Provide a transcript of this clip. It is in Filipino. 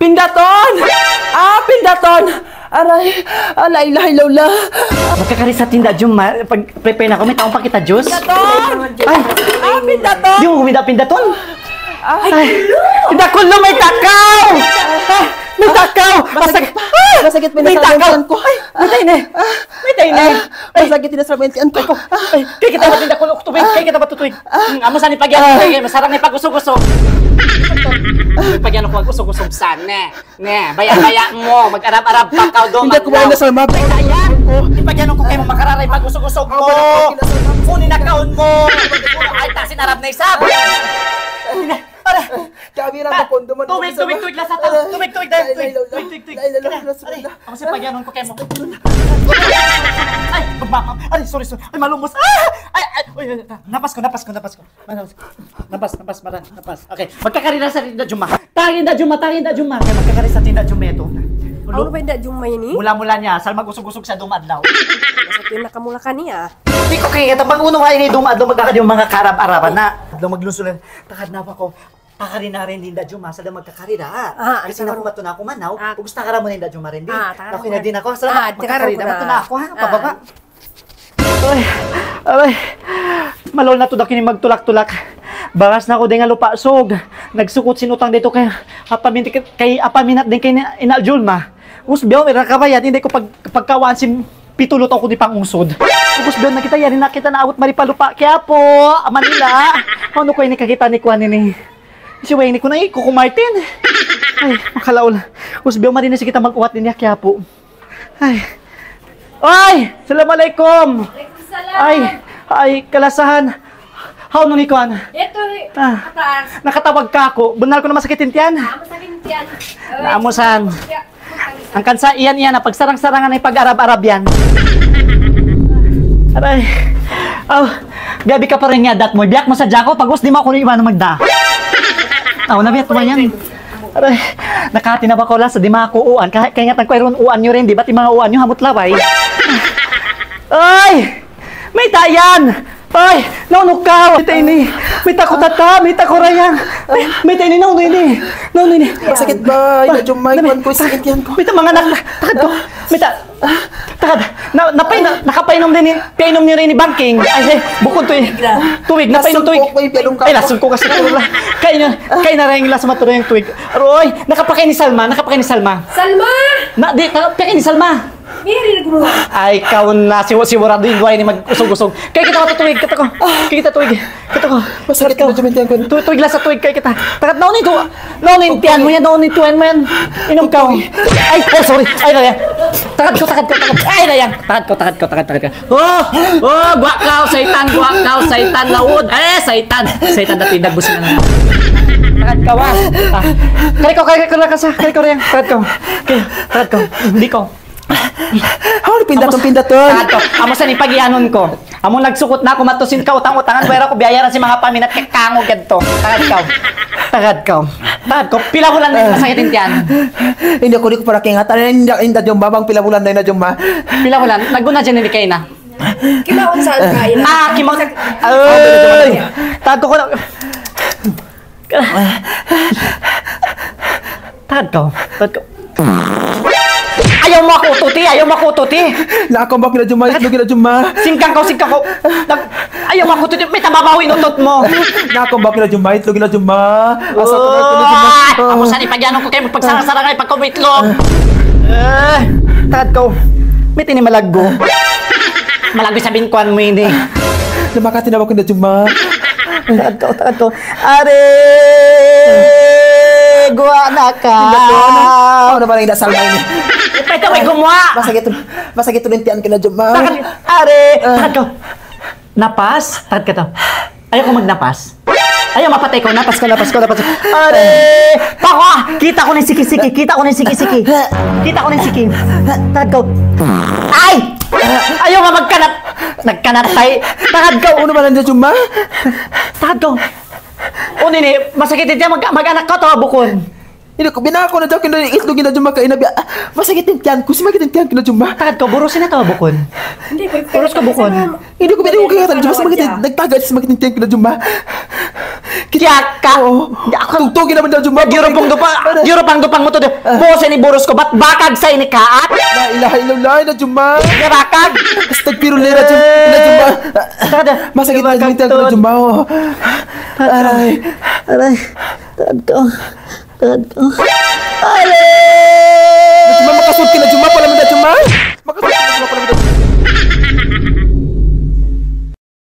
Pindaton! Pindaton! Aray, la ilaha illallah. Magkakari sa tinda, Jum. Pag-prepare na ako, may taong pakita, Diyos. Pindaton! Ay! Pindaton! Di mo humida pindaton? Ay! Pindakulo, may takaw! May takaw! Masakit May takaw! ko. May tayo na! May tayo na! Masakit tinasramentian ko. Kaya kita ba tindakulo tubig? Kaya kita ba tutubig? Amo saan ipagyan? Kaya masarang na ipag-usog-usog. Ipagyan ako mag-usog-usog saan? Ne, baya-baya mo. Mag-arab-arab pa ka doon. Hindi ko ba na salma? Ipagyan ko kayo makararay pag-usog-usog mo. Kunin na kaon mo. Ay, tasin Arab na isab. Kami lang po kondo man. Tubig lang sa tao. Tubig dahil. Tubig. Ako si pagyanon ko kayo mo. Ay, magbakam. Ay, sorry. Ay, malumos. Ay, napas ko. Napas. Okay, magkakarira sa tinda Juma. Tangin da Juma. Kaya magkakarira sa tinda Juma ito. Ano ba yung Juma yun eh? Mula-mula niya, sal mag-usog-usog sa dumadlaw. Sa pinakamula ka niya. Hindi ko kaya tabang uno nga ini dumadlaw magkakad yung mga karab-araban na. Maglusulan. Takad na ako. Pakari na rin din da Juma sa magkakarira. Kasi naku mato na ako manaw. Gusto ka rin mo din da Juma rin din. Naku na din ako. Salamat. Magkakarira mato na ako ha. Pababa. Ay. Malol na to da kini magtulak-tulak. Baras na ako din nga lupasog. Nagsukot sinutang dito kay apaminat din kay Inal Julma. Usbiyaw, may rakabayat, hindi ko pagkawaan si pitulot ako di pang ungsod. Usbiyaw, nakita yan, nakita na awat maripalupa. Kaya po, Manila. Ano ko yung nakakita ni Kwan ni si Wayne ko na Kuko Martin. Ay, makalaol. Usbiyaw, marinis kita mag-uwat niya, kaya po. Ay, Assalamualaikum. Ay, kalasahan. How no ni Kwan? Ito, mataas. Nakatawag ka ako. Bunal ko na masakitin tiyan. Masakit yan. Naamusan. Ang kansa iyan na pagsarang-sarangan ay pag-arab-arab yan. Aray. Gabi ka pa rin nga dat mo. Biyak mo sa Jaco pag di mo ako iwan na magda. Nabiyat mo yan. Aray. Nakati na ba ko sa di mga kuuan. Kaya nga tangkweron uan nyo rin. Di ba't yung mga uan nyo hamot laway? Ay! May tayan! Ay! Naunukaw! May tayo ni! May takot-tata! May takorayang! May tayo ni! Naunoy ni! Masakit ba? Ina Juma, ikwan ko sakit yan ko. May mga anak! Takad ko! May takad! Nakapainom din painom niyo rin ni Banking! Ay, bukod to tuwig! Napainom tuwig! Ay, lasun ko kasi kaya na rin lasa maturo yung tuwig. Roy! Nakapakain ni Salma! Salma! Nakapakain ni Salma! Miri na gumawa. Ay, kaon na siwarado yung duway ni mag-usog-usog. Kaya kita ko tuwig, kita ko. Kaya kita tuwig. Kita ko. Masakit na Juma ko. Tuwig lang sa tuwig, kaya kita. Takot na unin to. Naunin tiyan mo yan, naunin tuwan mo yan. Inom ka. Ay, sorry. Ay, nayang. Takad ko. Ay, nayang. Takad ko. Guwakaw, saitan, laud. Saitan na tindag busin na lang. Takad ka, wa. Kari ko. Hindi ko. Pindaton. Takad ko. Amo sa nipagyanon ko. Amo nagsukot na ako matusin ka utang-utangan pera ko biyayaran si mga paminat kay kango gadto. Takad ka. Pila ko lang din masakitin tiyan. Hindi ko para kingatan. Hindi Juma bang pila bulan na Juma. Pila ko lang. Naguna dyan hindi kayo na. Kimaon saan kain? Kimaon. Ay! Takad ko lang. Takad ko. Ayaw mo ako tuti. Nakakambak na Juma, itlog na Juma. Singkang ko. Ayaw mo ako tuti. May tababaw inutot mo. Nakakambak na Juma, itlog na Juma. Asa ko na Juma. Ako saan ipagyanon ko kayo magpagsarang-sarang ay pagkumitlog. Takad ko. May tinimalaggo. Malaggo sabihin ko mo ini. Namakati na ako na Juma. Takad ko. Are! Gua na ka. Ano ba rin Salma ini? Ito may gumawa. Masakit ulintian ka na Juma. Takad ko. Napas? Takad ka to. Ayaw ko magnapas. Ayaw mapatay ko. Napas ko. Are! Pako! Kita ko ng siki-siki. Takad ko. Ay! Ayaw nga magkanat. Nagkanat tayo. Takad ko. Ano ba nandiyan Juma? Takad ko. Nini, masakit din mag-anak ka to, bukon. Hindi ko binako na daw kina itlog na Jumba kay nabi. Masakit yung tiyan ko. Sumakit yung tiyan kina Jumba. Takad ka, burusin na to, bukon. Hindi, Puros ka bukon. Hindi ko binako kay Jumba. Sumakit nagtagad sumakit yung tiyan kina Jumba. Kiyak ka! Oo. Tugtugin naman daw Jumba. Giropang dupang mo to. Burusin ni buros ko, ba't bakag sa ini kaat? La ilaha illallah na Jumba. Bakag! Astagfirullah na Jumba. Takad. Masakit na yung tiyan kina Jumba. Aray. Aray. Takad ko. Takad ko. Aray!